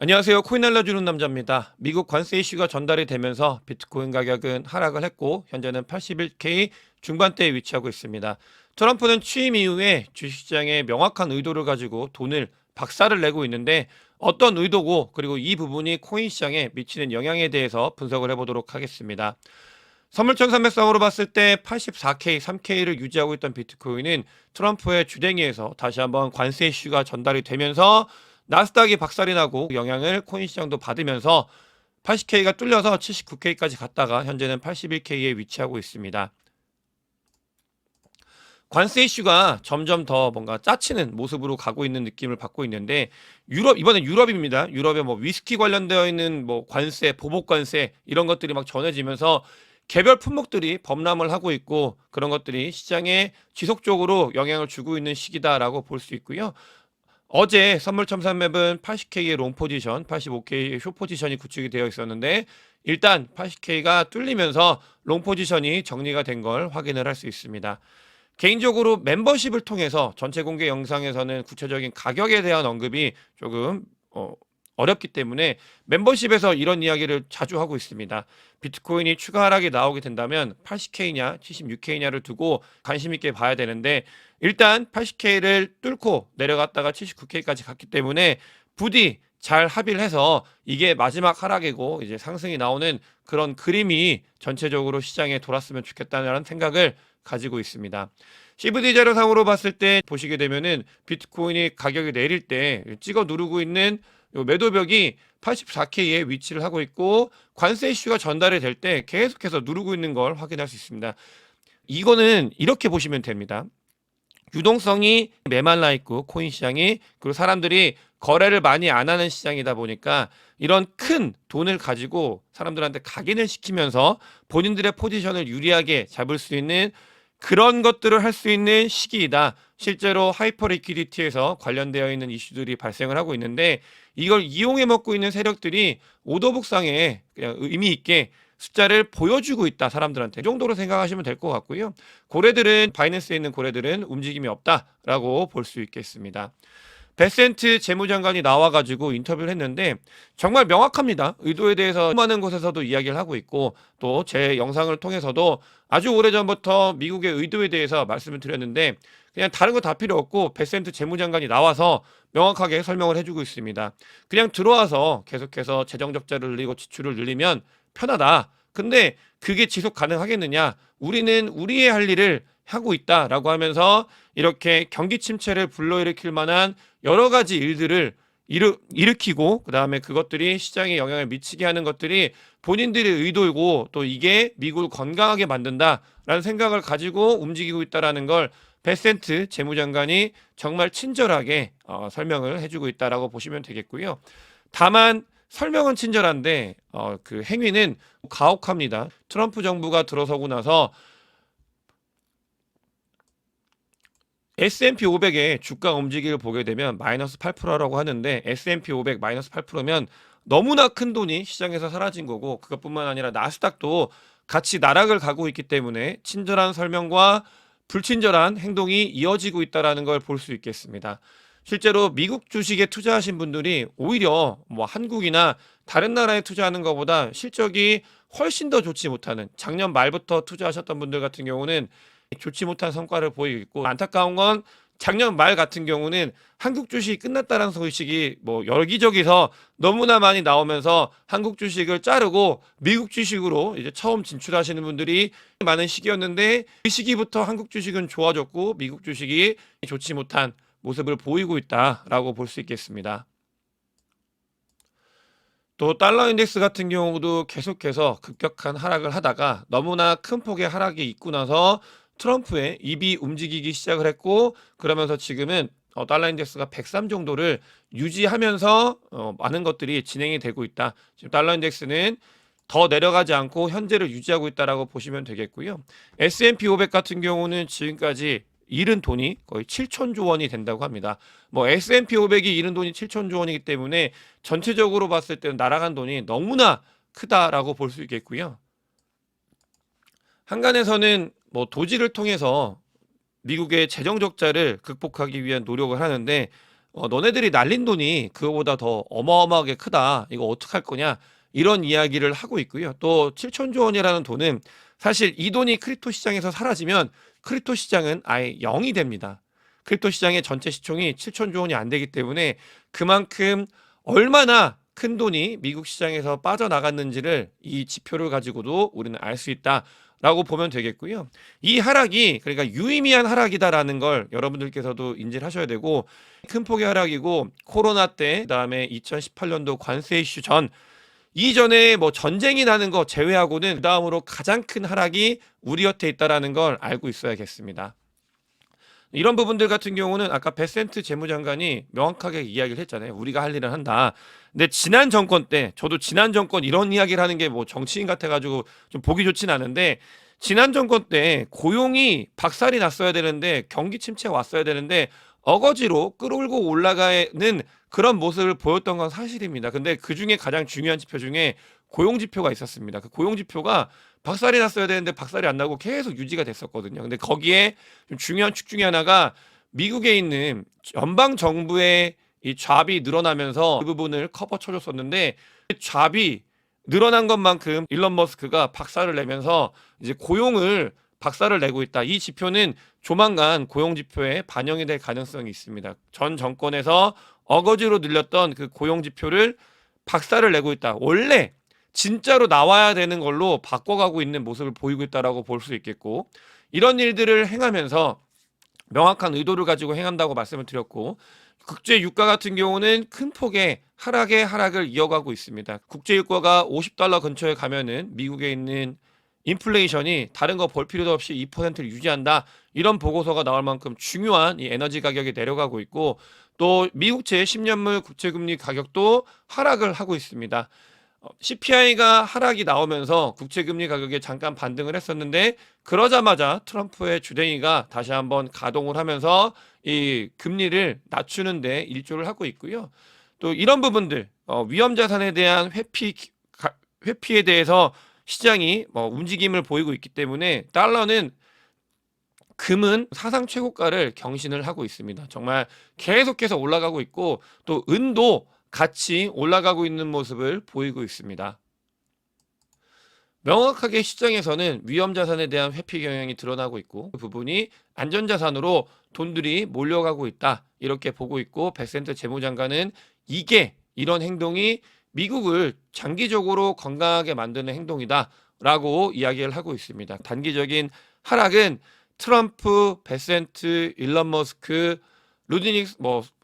안녕하세요. 코인 알려주는 남자입니다. 미국 관세 이슈가 전달이 되면서 비트코인 가격은 하락을 했고 현재는 81K 중반대에 위치하고 있습니다. 트럼프는 취임 이후에 주식시장에 명확한 의도를 가지고 돈을 박살을 내고 있는데 어떤 의도고 그리고 이 부분이 코인 시장에 미치는 영향에 대해서 분석을 해보도록 하겠습니다. 선물천 300상으로 봤을 때 84K, 3K를 유지하고 있던 비트코인은 트럼프의 주댕이에서 다시 한번 관세 이슈가 전달이 되면서 나스닥이 박살이 나고 영향을 코인 시장도 받으면서 80K가 뚫려서 79K까지 갔다가 현재는 81K에 위치하고 있습니다. 관세 이슈가 점점 더 뭔가 짜치는 모습으로 가고 있는 느낌을 받고 있는데 이번엔 유럽입니다. 유럽에 뭐 위스키 관련되어 있는 뭐 관세, 보복 관세 이런 것들이 막 전해지면서 개별 품목들이 범람을 하고 있고 그런 것들이 시장에 지속적으로 영향을 주고 있는 시기다라고 볼 수 있고요. 어제 선물 첨산맵은 80K의 롱 포지션, 85K의 쇼 포지션이 구축이 되어 있었는데 일단 80K가 뚫리면서 롱 포지션이 정리가 된 걸 확인을 할 수 있습니다. 개인적으로 멤버십을 통해서 전체 공개 영상에서는 구체적인 가격에 대한 언급이 조금 어렵기 때문에 멤버십에서 이런 이야기를 자주 하고 있습니다. 비트코인이 추가 하락이 나오게 된다면 80K냐 76K냐를 두고 관심 있게 봐야 되는데 일단 80K를 뚫고 내려갔다가 79K까지 갔기 때문에 부디 잘 합의를 해서 이게 마지막 하락이고 이제 상승이 나오는 그런 그림이 전체적으로 시장에 돌았으면 좋겠다는 생각을 가지고 있습니다. CVD 자료상으로 봤을 때 보시게 되면은 비트코인이 가격이 내릴 때 찍어 누르고 있는 요 매도벽이 84K에 위치를 하고 있고 관세 이슈가 전달이 될 때 계속해서 누르고 있는 걸 확인할 수 있습니다. 이거는 이렇게 보시면 됩니다. 유동성이 메말라 있고 코인 시장이 그리고 사람들이 거래를 많이 안 하는 시장이다 보니까 이런 큰 돈을 가지고 사람들한테 각인을 시키면서 본인들의 포지션을 유리하게 잡을 수 있는 그런 것들을 할 수 있는 시기이다. 실제로 하이퍼 리퀴디티에서 관련되어 있는 이슈들이 발생을 하고 있는데 이걸 이용해 먹고 있는 세력들이 오더북상에 그냥 의미 있게 숫자를 보여주고 있다 사람들한테 이 정도로 생각하시면 될 것 같고요. 고래들은 바이낸스에 있는 고래들은 움직임이 없다라고 볼 수 있겠습니다. 베센트 재무장관이 나와가지고 인터뷰를 했는데 정말 명확합니다. 의도에 대해서 많은 곳에서도 이야기를 하고 있고 또 제 영상을 통해서도 아주 오래전부터 미국의 의도에 대해서 말씀을 드렸는데 그냥 다른 거 다 필요 없고 베센트 재무장관이 나와서 명확하게 설명을 해주고 있습니다. 그냥 들어와서 계속해서 재정 적자를 늘리고 지출을 늘리면 편하다. 근데 그게 지속 가능하겠느냐? 우리는 우리의 할 일을 하고 있다라고 하면서 이렇게 경기 침체를 불러일으킬 만한 여러 가지 일들을 일으키고 그다음에 그것들이 시장에 영향을 미치게 하는 것들이 본인들의 의도이고 또 이게 미국을 건강하게 만든다라는 생각을 가지고 움직이고 있다라는 걸 베센트 재무장관이 정말 친절하게 설명을 해주고 있다라고 보시면 되겠고요. 다만 설명은 친절한데 그 행위는 가혹합니다. 트럼프 정부가 들어서고 나서 S&P 500의 주가 움직임을 보게 되면 마이너스 8%라고 하는데 S&P 500 마이너스 8%면 너무나 큰 돈이 시장에서 사라진 거고 그것뿐만 아니라 나스닥도 같이 나락을 가고 있기 때문에 친절한 설명과 불친절한 행동이 이어지고 있다는 걸 볼 수 있겠습니다. 실제로 미국 주식에 투자하신 분들이 오히려 뭐 한국이나 다른 나라에 투자하는 것보다 실적이 훨씬 더 좋지 못하는 작년 말부터 투자하셨던 분들 같은 경우는 좋지 못한 성과를 보이고 있고 안타까운 건 작년 말 같은 경우는 한국 주식이 끝났다는 소식이 뭐 여기저기서 너무나 많이 나오면서 한국 주식을 자르고 미국 주식으로 이제 처음 진출하시는 분들이 많은 시기였는데 그 시기부터 한국 주식은 좋아졌고 미국 주식이 좋지 못한 모습을 보이고 있다라고 볼 수 있겠습니다. 또 달러 인덱스 같은 경우도 계속해서 급격한 하락을 하다가 너무나 큰 폭의 하락이 있고 나서 트럼프의 입이 움직이기 시작을 했고 그러면서 지금은 달러 인덱스가 103 정도를 유지하면서 많은 것들이 진행이 되고 있다. 지금 달러 인덱스는 더 내려가지 않고 현재를 유지하고 있다라고 보시면 되겠고요. S&P 500 같은 경우는 지금까지 잃은 돈이 거의 7천조 원이 된다고 합니다. 뭐 S&P 500이 잃은 돈이 7천조 원이기 때문에 전체적으로 봤을 때는 날아간 돈이 너무나 크다라고 볼 수 있겠고요. 한간에서는 뭐 도지를 통해서 미국의 재정 적자를 극복하기 위한 노력을 하는데 너네들이 날린 돈이 그거보다 더 어마어마하게 크다. 이거 어떡할 거냐? 이런 이야기를 하고 있고요. 또 7천조 원이라는 돈은 사실 이 돈이 크립토 시장에서 사라지면 크립토 시장은 아예 0이 됩니다. 크립토 시장의 전체 시총이 7천조 원이 안 되기 때문에 그만큼 얼마나 큰 돈이 미국 시장에서 빠져나갔는지를 이 지표를 가지고도 우리는 알 수 있다라고 보면 되겠고요. 이 하락이 그러니까 유의미한 하락이다라는 걸 여러분들께서도 인지를 하셔야 되고, 큰 폭의 하락이고 코로나 때 그다음에 2018년도 관세 이슈 전 이전에 뭐 전쟁이 나는 거 제외하고는 그다음으로 가장 큰 하락이 우리 곁에 있다라는 걸 알고 있어야겠습니다. 이런 부분들 같은 경우는 아까 베센트 재무장관이 명확하게 이야기를 했잖아요. 우리가 할 일은 한다. 근데 지난 정권 때 저도 지난 정권 이런 이야기를 하는 게 뭐 정치인 같아가지고 좀 보기 좋진 않은데, 지난 정권 때 고용이 박살이 났어야 되는데 경기 침체가 왔어야 되는데 어거지로 끌어올고 올라가는 그런 모습을 보였던 건 사실입니다. 근데 그 중에 가장 중요한 지표 중에 고용 지표가 있었습니다. 그 고용 지표가 박살이 났어야 되는데 박살이 안 나고 계속 유지가 됐었거든요. 근데 거기에 좀 중요한 축 중에 하나가 미국에 있는 연방 정부의 이 잡이 늘어나면서 그 부분을 커버 쳐줬었는데, 잡이 늘어난 것만큼 일론 머스크가 박살을 내면서 이제 고용을 박살을 내고 있다. 이 지표는 조만간 고용 지표에 반영이 될 가능성이 있습니다. 전 정권에서 어거지로 늘렸던 그 고용 지표를 박살을 내고 있다. 원래 진짜로 나와야 되는 걸로 바꿔가고 있는 모습을 보이고 있다라고 볼 수 있겠고, 이런 일들을 행하면서 명확한 의도를 가지고 행한다고 말씀을 드렸고, 국제 유가 같은 경우는 큰 폭의 하락의 하락을 이어가고 있습니다. 국제 유가가 50달러 근처에 가면은 미국에 있는 인플레이션이 다른 거 볼 필요도 없이 2%를 유지한다. 이런 보고서가 나올 만큼 중요한 이 에너지 가격이 내려가고 있고, 또 미국채 10년물 국채금리 가격도 하락을 하고 있습니다. CPI가 하락이 나오면서 국채금리 가격에 잠깐 반등을 했었는데, 그러자마자 트럼프의 주댕이가 다시 한번 가동을 하면서 이 금리를 낮추는데 일조를 하고 있고요. 또 이런 부분들, 위험 자산에 대한 회피에 대해서 시장이 움직임을 보이고 있기 때문에 달러는, 금은 사상 최고가를 경신을 하고 있습니다. 정말 계속해서 올라가고 있고, 또 은도 같이 올라가고 있는 모습을 보이고 있습니다. 명확하게 시장에서는 위험 자산에 대한 회피 경향이 드러나고 있고, 그 부분이 안전 자산으로 돈들이 몰려가고 있다, 이렇게 보고 있고, 베센트 재무장관은 이런 행동이 미국을 장기적으로 건강하게 만드는 행동이다라고 이야기를 하고 있습니다. 단기적인 하락은 트럼프, 베센트, 일론 머스크, 루디닉스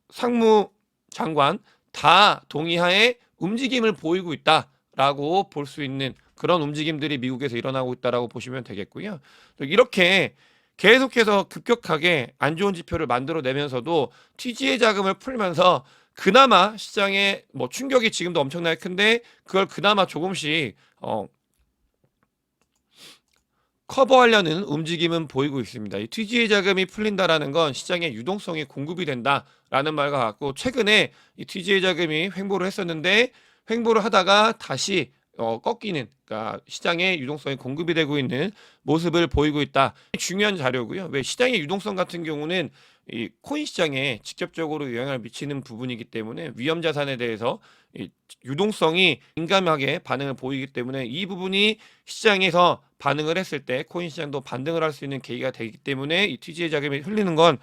상무장관 다 동의하에 움직임을 보이고 있다라고 볼 수 있는 그런 움직임들이 미국에서 일어나고 있다라고 보시면 되겠고요. 이렇게 계속해서 급격하게 안 좋은 지표를 만들어내면서도 TGA 자금을 풀면서 그나마 시장에 충격이 지금도 엄청나게 큰데 그걸 그나마 조금씩 커버하려는 움직임은 보이고 있습니다. 이 TGA 자금이 풀린다라는 건 시장의 유동성이 공급이 된다라는 말과 같고, 최근에 이 TGA 자금이 횡보를 했었는데 횡보를 하다가 다시 꺾이는, 그러니까 시장의 유동성이 공급이 되고 있는 모습을 보이고 있다. 중요한 자료고요. 왜 시장의 유동성 같은 경우는 이 코인 시장에 직접적으로 영향을 미치는 부분이기 때문에 위험 자산에 대해서 이 유동성이 민감하게 반응을 보이기 때문에 이 부분이 시장에서 반응을 했을 때 코인 시장도 반등을 할 수 있는 계기가 되기 때문에 이 TGA 자금이 흘리는 건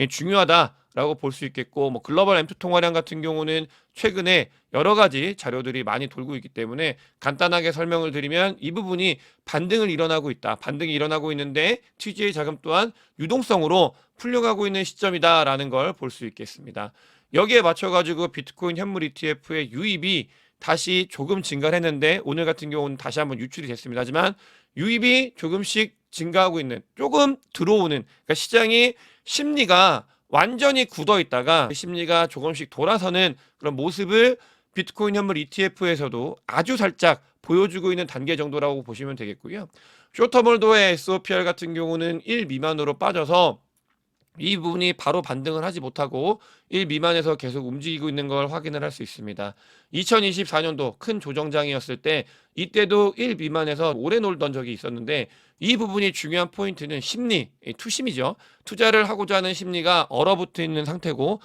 중요하다라고 볼 수 있겠고, 글로벌 M2 통화량 같은 경우는 최근에 여러 가지 자료들이 많이 돌고 있기 때문에 간단하게 설명을 드리면 이 부분이 반등이 일어나고 있는데 TGA 자금 또한 유동성으로 풀려가고 있는 시점이다라는 걸 볼 수 있겠습니다. 여기에 맞춰가지고 비트코인 현물 ETF의 유입이 다시 조금 증가를 했는데 오늘 같은 경우는 다시 한번 유출이 됐습니다. 하지만 유입이 조금씩 증가하고 있는, 조금 들어오는, 그러니까 시장이 심리가 완전히 굳어 있다가 심리가 조금씩 돌아서는 그런 모습을 비트코인 현물 ETF에서도 아주 살짝 보여주고 있는 단계 정도라고 보시면 되겠고요. 쇼터몰도의 SOPR 같은 경우는 1 미만으로 빠져서 이 부분이 바로 반등을 하지 못하고 1 미만에서 계속 움직이고 있는 걸 확인을 할 수 있습니다. 2024년도 큰 조정장이었을 때 이때도 1 미만에서 오래 놀던 적이 있었는데, 이 부분이 중요한 포인트는 심리, 투심이죠. 투자를 하고자 하는 심리가 얼어붙어 있는 상태고,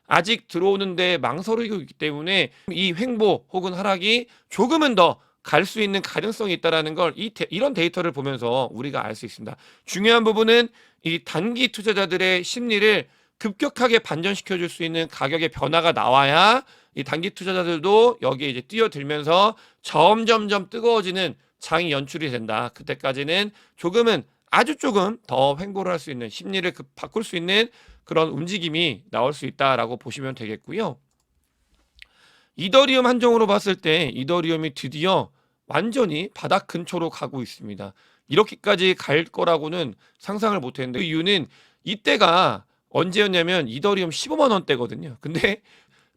아직 들어오는데 망설이고 있기 때문에 이 횡보 혹은 하락이 조금은 더 갈 수 있는 가능성이 있다라는 걸 이런 데이터를 보면서 우리가 알 수 있습니다. 중요한 부분은 이 단기 투자자들의 심리를 급격하게 반전시켜 줄 수 있는 가격의 변화가 나와야 이 단기 투자자들도 여기에 이제 뛰어들면서 점점점 뜨거워지는 장이 연출이 된다. 그때까지는 조금은 아주 조금 더 횡보를 할 수 있는 심리를 바꿀 수 있는 그런 움직임이 나올 수 있다라고 보시면 되겠고요. 이더리움 한정으로 봤을 때 이더리움이 드디어 완전히 바닥 근처로 가고 있습니다. 이렇게까지 갈 거라고는 상상을 못 했는데 그 이유는 이때가 언제였냐면 이더리움 15만 원대거든요. 근데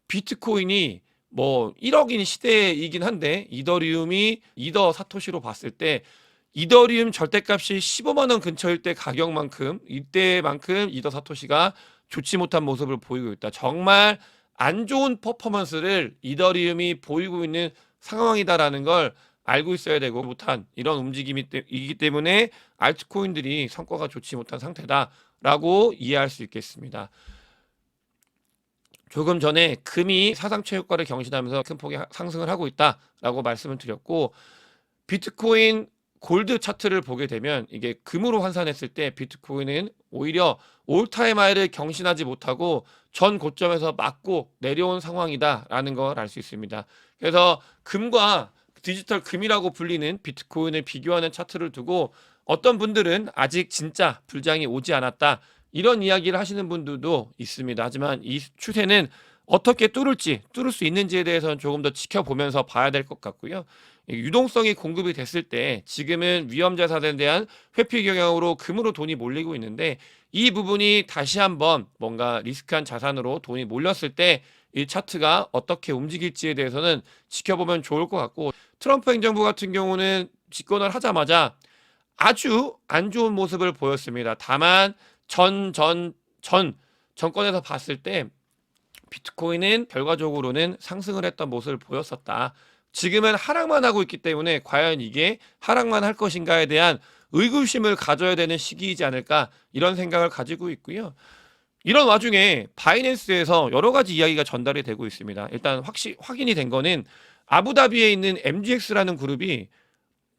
비트코인이 뭐 1억인 시대이긴 한데 이더리움이 이더 사토시로 봤을 때 이더리움 절대값이 15만 원 근처일 때 가격만큼 이때만큼 이더 사토시가 좋지 못한 모습을 보이고 있다. 정말 안 좋은 퍼포먼스를 이더리움이 보이고 있는 상황이다라는 걸 알고 있어야 되고 못한 이런 움직임이기 때문에 알트코인들이 성과가 좋지 못한 상태다라고 이해할 수 있겠습니다. 조금 전에 금이 사상 최고가를 경신하면서 큰 폭의 상승을 하고 있다라고 말씀을 드렸고 비트코인 골드 차트를 보게 되면 이게 금으로 환산했을 때 비트코인은 오히려 올타임 하이를 경신하지 못하고 전 고점에서 맞고 내려온 상황이다라는 걸 알 수 있습니다. 그래서 금과 디지털 금이라고 불리는 비트코인을 비교하는 차트를 두고 어떤 분들은 아직 진짜 불장이 오지 않았다. 이런 이야기를 하시는 분들도 있습니다. 하지만 이 추세는 어떻게 뚫을 수 있는지에 대해서는 조금 더 지켜보면서 봐야 될 것 같고요. 유동성이 공급이 됐을 때 지금은 위험 자산에 대한 회피 경향으로 금으로 돈이 몰리고 있는데 이 부분이 다시 한번 뭔가 리스크한 자산으로 돈이 몰렸을 때 이 차트가 어떻게 움직일지에 대해서는 지켜보면 좋을 것 같고 트럼프 행정부 같은 경우는 집권을 하자마자 아주 안 좋은 모습을 보였습니다. 다만 정권에서 봤을 때 비트코인은 결과적으로는 상승을 했던 모습을 보였었다. 지금은 하락만 하고 있기 때문에 과연 이게 하락만 할 것인가에 대한 의구심을 가져야 되는 시기이지 않을까 이런 생각을 가지고 있고요. 이런 와중에 바이낸스에서 여러 가지 이야기가 전달이 되고 있습니다. 일단 확인이 된 거는 아부다비에 있는 MGX라는 그룹이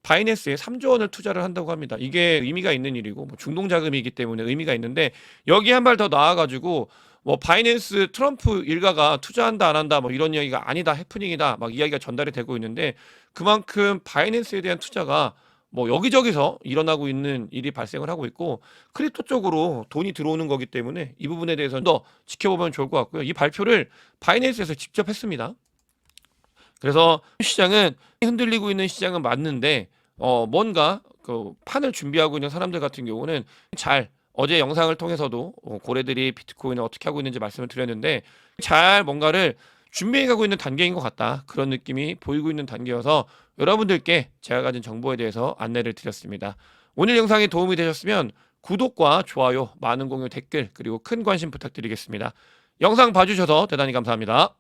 바이낸스에 3조 원을 투자를 한다고 합니다. 이게 의미가 있는 일이고 뭐 중동 자금이기 때문에 의미가 있는데 여기 한 발 더 나아가지고 뭐 바이낸스 트럼프 일가가 투자한다 안 한다 뭐 이런 이야기가 아니다 해프닝이다 막 이야기가 전달이 되고 있는데 그만큼 바이낸스에 대한 투자가 뭐 여기저기서 일어나고 있는 일이 발생을 하고 있고 크립토 쪽으로 돈이 들어오는 거기 때문에 이 부분에 대해서는 더 지켜보면 좋을 것 같고요. 이 발표를 바이낸스에서 직접 했습니다. 그래서 시장은 흔들리고 있는 시장은 맞는데 뭔가 그 판을 준비하고 있는 사람들 같은 경우는 잘 어제 영상을 통해서도 고래들이 비트코인을 어떻게 하고 있는지 말씀을 드렸는데 잘 뭔가를 준비해 가고 있는 단계인 것 같다. 그런 느낌이 보이고 있는 단계여서 여러분들께 제가 가진 정보에 대해서 안내를 드렸습니다. 오늘 영상이 도움이 되셨으면 구독과 좋아요, 많은 공유, 댓글 그리고 큰 관심 부탁드리겠습니다. 영상 봐주셔서 대단히 감사합니다.